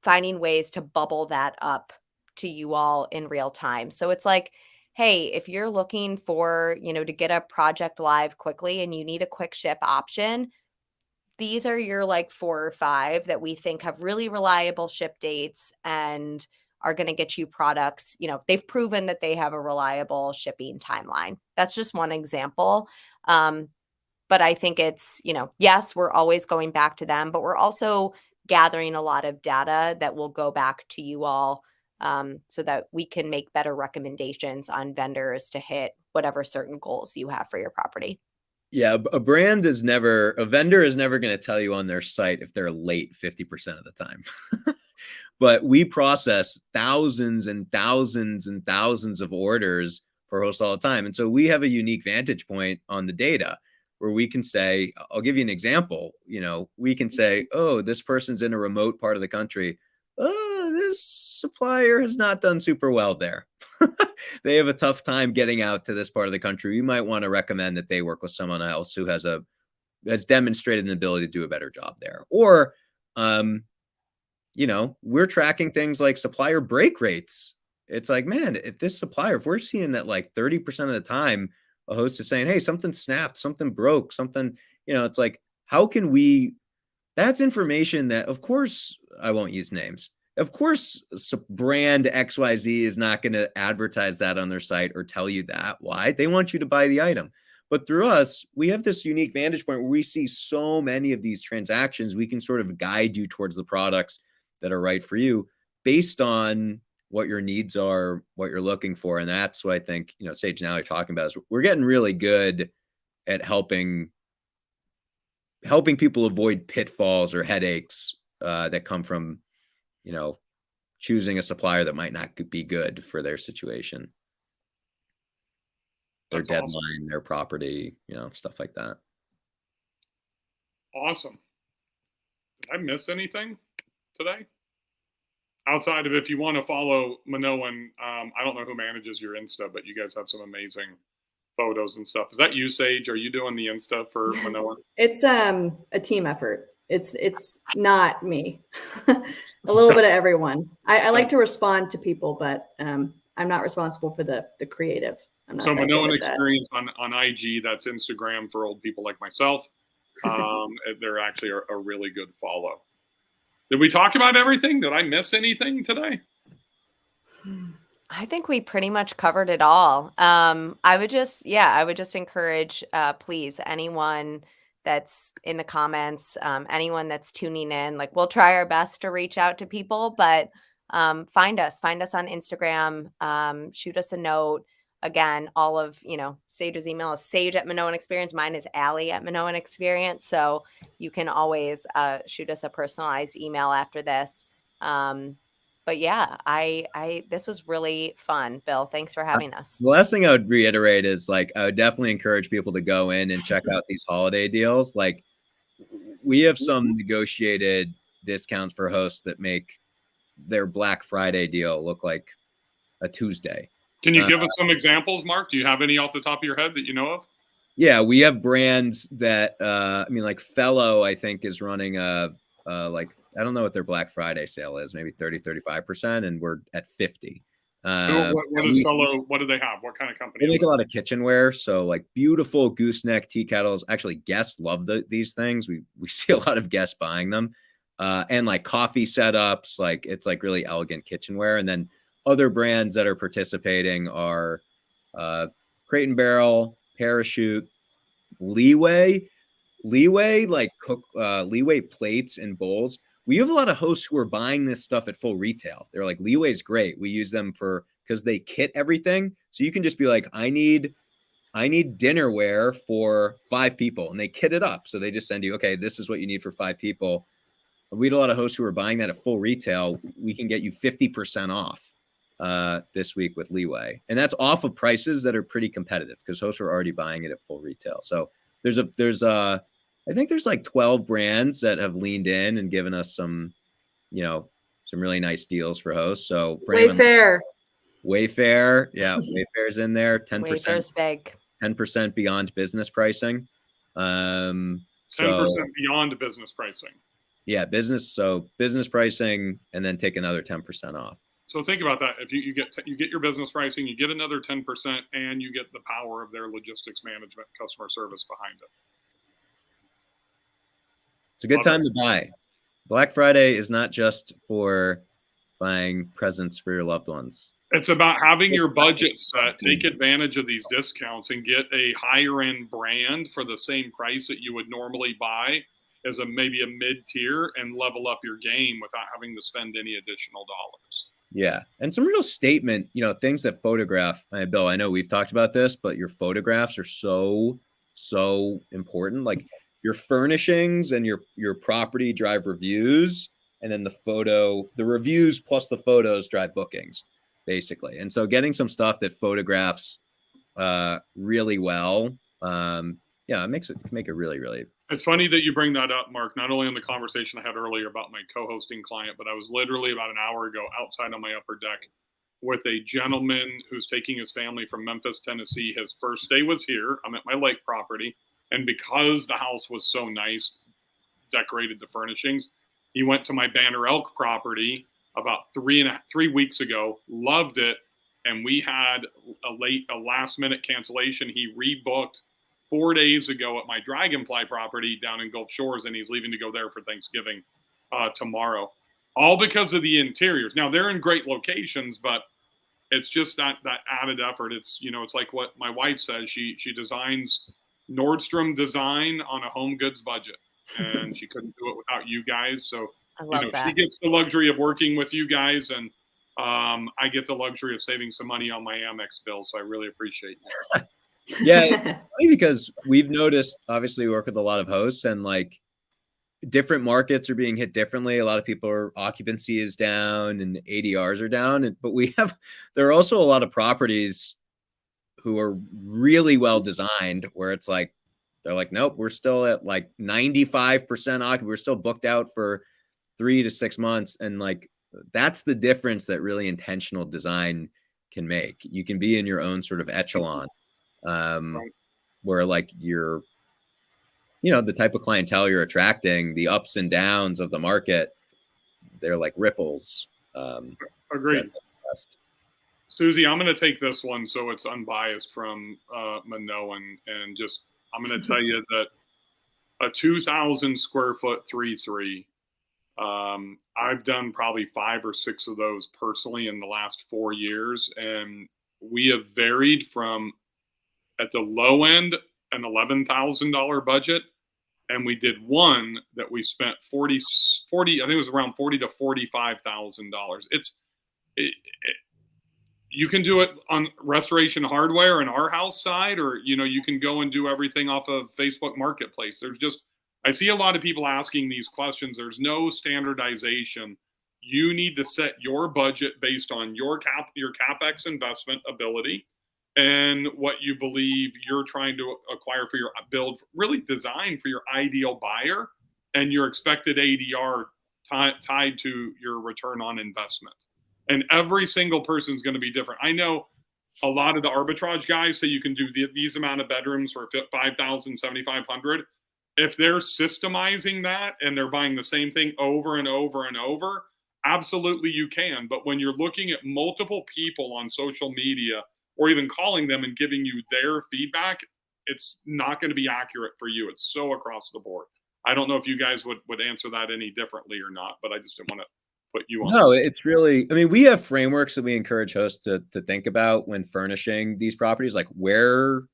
finding ways to bubble that up to you all in real time. So it's like, hey, if you're looking for, to get a project live quickly and you need a quick ship option, these are your 4 or 5 that we think have really reliable ship dates and are going to get you products. They've proven that they have a reliable shipping timeline. That's just one example. But I think it's, yes, we're always going back to them, but we're also gathering a lot of data that will go back to you all, so that we can make better recommendations on vendors to hit whatever certain goals you have for your property. Yeah, a vendor is never going to tell you on their site if they're late 50% of the time. But we process thousands and thousands and thousands of orders for hosts all the time. And so we have a unique vantage point on the data where we can say, I'll give you an example. We can say, oh, this person's in a remote part of the country. Oh, this supplier has not done super well there. They have a tough time getting out to this part of the country. You might want to recommend that they work with someone else who has demonstrated an ability to do a better job there. Or, we're tracking things like supplier break rates. It's like, man, if we're seeing that 30% of the time a host is saying, hey, something snapped, something broke, something, it's like, how can we, that's information that, of course, I won't use names. Of course, brand XYZ is not going to advertise that on their site or tell you that. Why? They want you to buy the item. But through us, we have this unique vantage point where we see so many of these transactions. We can sort of guide you towards the products that are right for you based on what your needs are, what you're looking for. And that's what I think, Sage and I are talking about is we're getting really good at helping people avoid pitfalls or headaches that come from choosing a supplier that might not be good for their situation, their That's deadline, awesome. their property, stuff like that. Awesome. Did I miss anything today? Outside of, if you want to follow Minoan, I don't know who manages your Insta, but you guys have some amazing photos and stuff. Is that you, Sage? Are you doing the Insta for Minoan? It's a team effort. It's not me. A little bit of everyone. I like to respond to people, but I'm not responsible for the creative. I'm not so that Minoan good at Experience on IG, that's Instagram for old people like myself. They're actually a really good follow. Did we talk about everything? Did I miss anything today? I think we pretty much covered it all. I would just encourage, please, anyone that's in the comments, anyone that's tuning in, like, we'll try our best to reach out to people, but find us on Instagram, shoot us a note. Again, all of, Sage's email is sage@Minoan Experience. Mine is Allie@Minoan Experience. So you can always shoot us a personalized email after this. But yeah, this was really fun. Bill, thanks for having us. The last thing I would reiterate is, like, I would definitely encourage people to go in and check out these holiday deals. Like, we have some negotiated discounts for hosts that make their Black Friday deal look like a Tuesday. Can you give us some examples, Mark? Do you have any off the top of your head that you know of? Yeah, we have brands that, like Fellow, I think, is running like, I don't know what their Black Friday sale is, maybe 30-35%, and we're at 50. What is Fellow? What do they have? What kind of company? They make a lot of kitchenware, so like beautiful gooseneck tea kettles. Actually, guests love these things. We see a lot of guests buying them, and like coffee setups. Like, it's like really elegant kitchenware. And then other brands that are participating are Crate and Barrel, Parachute, Leeway, like Leeway plates and bowls. We have a lot of hosts who are buying this stuff at full retail. They're like, Leeway's great. We use them because they kit everything. So you can just be like, I need dinnerware for 5 people, and they kit it up. So they just send you, okay, this is what you need for 5 people. We had a lot of hosts who are buying that at full retail. We can get you 50% off this week with Leeway. And that's off of prices that are pretty competitive because hosts are already buying it at full retail. So I think there's like 12 brands that have leaned in and given us some really nice deals for hosts. So for Wayfair, yeah, Wayfair's in there. 10%. Wayfair's big. 10% beyond business pricing. 10% beyond business pricing. Yeah, business pricing, and then take another 10% off. So think about that. If you get your business pricing, you get another 10%, and you get the power of their logistics management, customer service behind it. It's a good time to buy. Black Friday is not just for buying presents for your loved ones. It's about having your budget set, take advantage of these discounts, and get a higher end brand for the same price that you would normally buy as maybe a mid-tier, and level up your game without having to spend any additional dollars. Yeah. And some real statement, things that photograph. Bill, I know we've talked about this, but your photographs are so important. Like, your furnishings and your property drive reviews, and then the reviews plus the photos drive bookings, basically. And so getting some stuff that photographs really well, it can make it really, really. It's funny that you bring that up, Mark, not only on the conversation I had earlier about my co-hosting client, but I was literally about an hour ago outside on my upper deck with a gentleman who's taking his family from Memphis, Tennessee. His first stay was here. I'm at my lake property. And because the house was so nice, decorated the furnishings, he went to my Banner Elk property about 3 weeks ago, loved it. And we had a last minute cancellation. He rebooked 4 days ago at my Dragonfly property down in Gulf Shores, and he's leaving to go there for Thanksgiving tomorrow. All because of the interiors. Now, they're in great locations, but it's just that added effort. It's, it's like what my wife says. She designs Nordstrom design on a home goods budget, and she couldn't do it without you guys. So, I love that. She gets the luxury of working with you guys, and I get the luxury of saving some money on my Amex bill. So I really appreciate you. Yeah, it's funny because we've noticed, obviously, we work with a lot of hosts, and like, different markets are being hit differently. A lot of people occupancy is down and ADRs are down. But there are also a lot of properties who are really well designed where it's like, they're like, nope, we're still at like 95% occupancy. We're still booked out for 3 to 6 months. And like, that's the difference that really intentional design can make. You can be in your own sort of echelon, where like you're, the type of clientele you're attracting, the ups and downs of the market, they're like ripples. Agreed. Susie, I'm going to take this one so it's unbiased from Minoan, and just I'm going to tell you that a 2,000 square foot 3-3. I've done probably 5 or 6 of those personally in the last 4 years, and we have varied from at the low end an $11,000 budget, and we did one that we spent 40 I think it was around $40,000 to $45,000. You can do it on Restoration Hardware in our house side, or you can go and do everything off of Facebook Marketplace. I see a lot of people asking these questions. There's no standardization. You need to set your budget based on your CapEx investment ability and what you believe you're trying to acquire for your build, really designed for your ideal buyer, and your expected ADR tied to your return on investment. And every single person is going to be different. I know a lot of the arbitrage guys say you can do these amount of bedrooms for $5,000, $7,500. If they're systemizing that and they're buying the same thing over and over and over, absolutely you can. But when you're looking at multiple people on social media or even calling them and giving you their feedback, it's not going to be accurate for you. It's so across the board. I don't know if you guys would answer that any differently or not, but I just didn't want to put you on. No, it's really, we have frameworks that we encourage hosts to think about when furnishing these properties, like where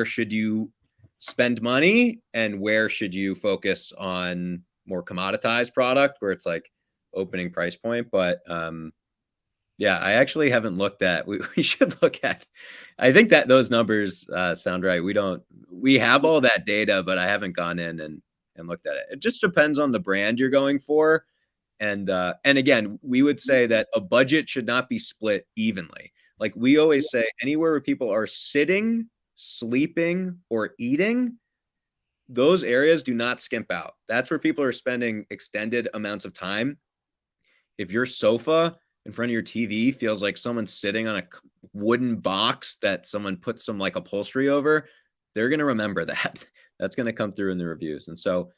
should you spend money and where should you focus on more commoditized product where it's like opening price point. But yeah, I actually haven't looked at, we should look at, I think that those numbers sound right. We have all that data, but I haven't gone in and looked at it. It just depends on the brand you're going for. And again, we would say that a budget should not be split evenly. Like we always say, anywhere where people are sitting, sleeping, or eating, those areas do not skimp out. That's where people are spending extended amounts of time. If your sofa in front of your TV feels like someone's sitting on a wooden box that someone put some like upholstery over, they're going to remember that. That's going to come through in the reviews. And so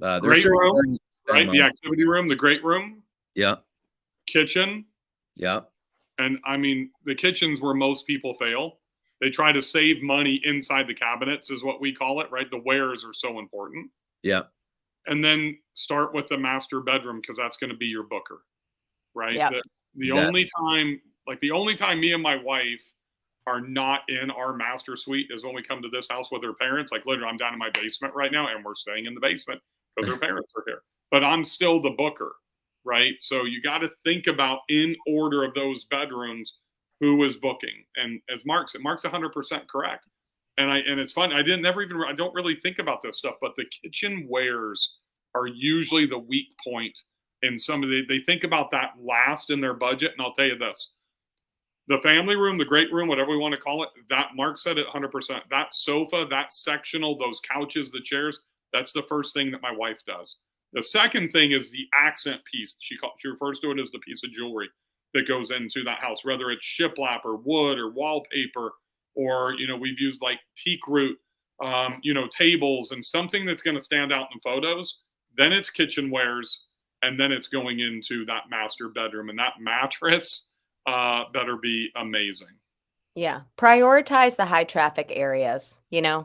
great room, right? The activity room, the great room. Yeah. Kitchen. Yeah. And the kitchen's where most people fail. They try to save money inside the cabinets is what we call it, right? The wares are so important. Yeah. And then start with the master bedroom because that's going to be your booker, right? Yeah. The only time me and my wife are not in our master suite is when we come to this house with her parents. Like literally, I'm down in my basement right now and we're staying in the basement because her parents are here. But I'm still the booker, right? So you got to think about in order of those bedrooms, who is booking. And as Mark said, Mark's 100% correct. And it's fun. I don't really think about this stuff, but the kitchen wares are usually the weak point in they think about that last in their budget. And I'll tell you this, the family room, the great room, whatever we want to call it, that Mark said it 100%. That sofa, that sectional, those couches, the chairs, that's the first thing that my wife does. The second thing is the accent piece. She refers to it as the piece of jewelry that goes into that house, whether it's shiplap or wood or wallpaper, or, we've used like teak root, tables and something that's going to stand out in photos. Then it's kitchenwares, and then it's going into that master bedroom, and that mattress better be amazing. Yeah. Prioritize the high traffic areas,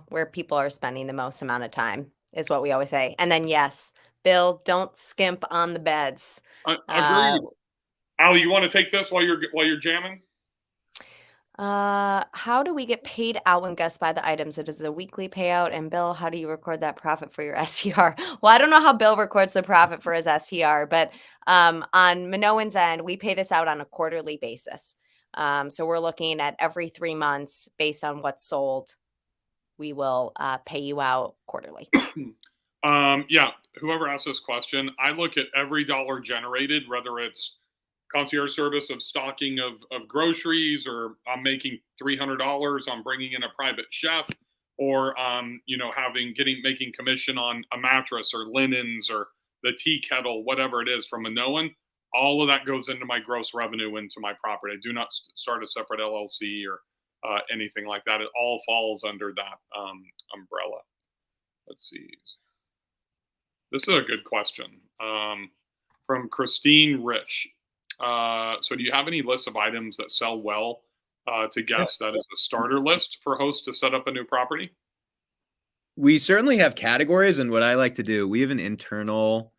where people are spending the most amount of time is what we always say. And then, yes, Bill, don't skimp on the beds. Agreed. Ali, you want to take this while you're jamming? How do we get paid out when guests buy the items? It is a weekly payout. And Bill, how do you record that profit for your STR? Well, I don't know how Bill records the profit for his STR, but on Minoan's end, we pay this out on a quarterly basis. So we're looking at every 3 months based on what's sold. We will pay you out quarterly. Yeah, whoever asked this question, I look at every dollar generated, whether it's concierge service of stocking of groceries, or I'm making $300 on bringing in a private chef, or making commission on a mattress or linens or the tea kettle, whatever it is from Minoan. All of that goes into my gross revenue into my property. I do not start a separate LLC or anything like that. It all falls under that umbrella. Let's see. This is a good question from Christine Rich. So do you have any list of items that sell well to guests that is a starter list for hosts to set up a new property? We certainly have categories, and what I like to do, we have an internal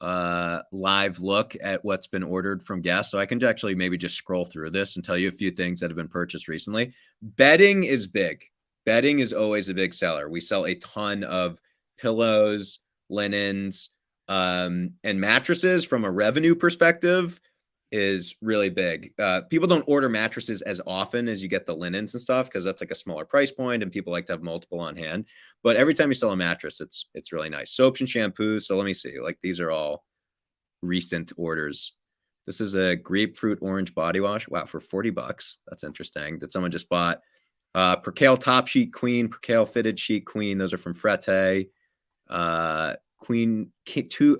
live look at what's been ordered from guests. So I can actually maybe just scroll through this and tell you a few things that have been purchased recently. Bedding is big. Bedding is always a big seller. We sell a ton of pillows, linens, and mattresses. From a revenue perspective is really big. People don't order mattresses as often as you get the linens and stuff, because that's like a smaller price point and people like to have multiple on hand. But every time you sell a mattress, it's really nice. Soaps and shampoos. So let me see, like these are all recent orders. This is a grapefruit orange body wash. Wow, for $40. That's interesting. That someone just bought. Percale top sheet queen, percale fitted sheet queen. Those are from Frette. A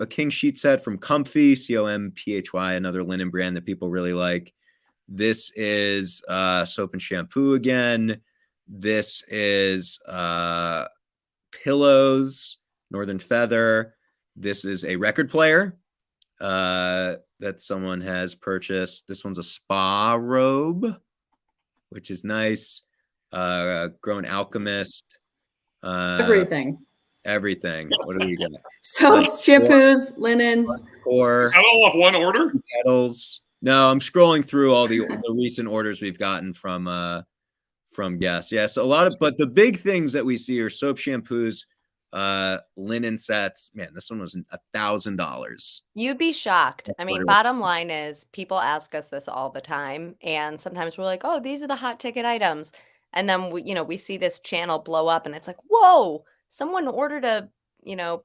king sheet set from Comfy, COMPHY, another linen brand that people really like. This is soap and shampoo again. This is pillows, Northern Feather. This is a record player that someone has purchased. This one's a spa robe, which is nice. Grown Alchemist. Everything. What do we got? Soaps, shampoos, linens. Is that all off one order? Kettles. No, I'm scrolling through all the recent orders we've gotten from guests. Yeah, so but the big things that we see are soap, shampoos, linen sets. Man, this one was $1,000. You'd be shocked. I mean, bottom line is people ask us this all the time, and sometimes we're like, oh, these are the hot ticket items. And then we see this channel blow up and it's like, whoa, someone ordered a,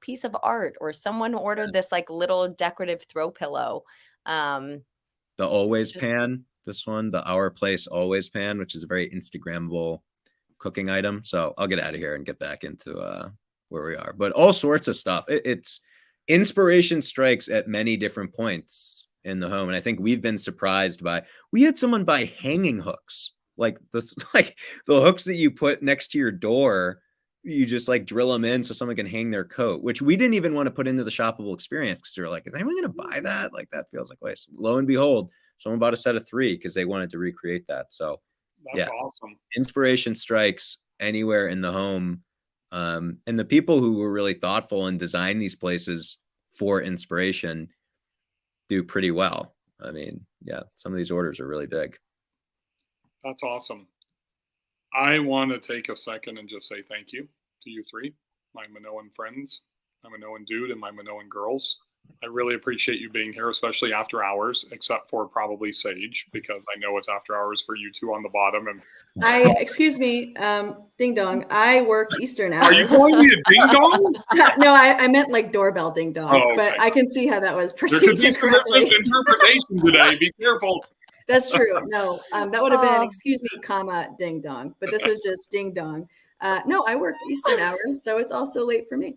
piece of art, or someone ordered this like little decorative throw pillow. The Always Pan, this one, the Our Place Always Pan, which is a very Instagrammable cooking item. So I'll get out of here and get back into where we are. But all sorts of stuff. It's inspiration strikes at many different points in the home. And I think we've been surprised we had someone buy hanging hooks, like the hooks that you put next to your door. You just like drill them in so someone can hang their coat, which we didn't even want to put into the shoppable experience, because they were like, is anyone going to buy that? Like, that feels like waste. Lo and behold, someone bought a set of 3 because they wanted to recreate that. So that's awesome. Inspiration strikes anywhere in the home. And the people who were really thoughtful and designed these places for inspiration do pretty well. I mean, yeah, some of these orders are really big. That's awesome. I want to take a second and just say thank you to you 3, my Minoan friends, my Minoan dude, and my Minoan girls. I really appreciate you being here, especially after hours, except for probably Sage, because I know it's after hours for you 2 on the bottom. And Excuse me, ding dong. I work Eastern hours. Are you calling me a ding dong? No, I meant like doorbell ding dong. Oh, okay. But I can see how that was There could perceived be incorrectly. interpretation today. Be careful. That's true. No, that would have been excuse me, comma ding dong. But this was just ding dong. No, I work Eastern hours, so it's also late for me.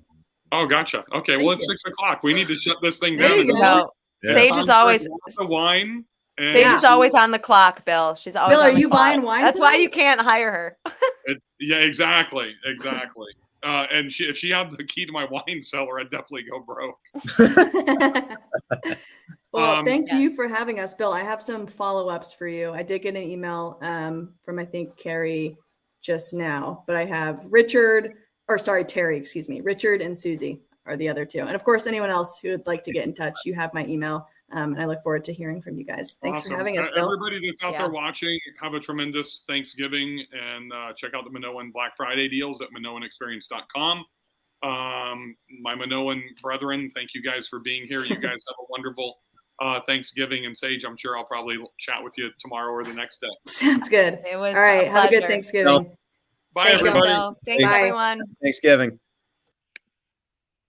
Oh, gotcha. Okay, well, it's 6 o'clock. We need to shut this thing There down. you go. No, Yeah. Sage is always the wine. And Sage is always on the clock, Bill. She's always. Bill, on are the you clock. buying wine That's why tonight? you can't hire her. Yeah, exactly. And if she had the key to my wine cellar, I'd definitely go broke. Well, thank you for having us, Bill. I have some follow-ups for you. I did get an email from, I think, Carrie just now, but I have Terry, excuse me. Richard and Susie are the other 2. And of course, anyone else who would like to get in touch, you have my email. And I look forward to hearing from you guys. Thanks for having us, Bill. Everybody that's out there watching, have a tremendous Thanksgiving, and check out the Minoan Black Friday deals at minoanexperience.com. My Minoan brethren, thank you guys for being here. You guys have a wonderful Thanksgiving. And Sage, I'm sure I'll probably chat with you tomorrow or the next day. Sounds good. It was all right. a Have a good pleasure. Thanksgiving. Bye, Thanks, everybody. Bill. Thanks, Bye. everyone. Thanksgiving.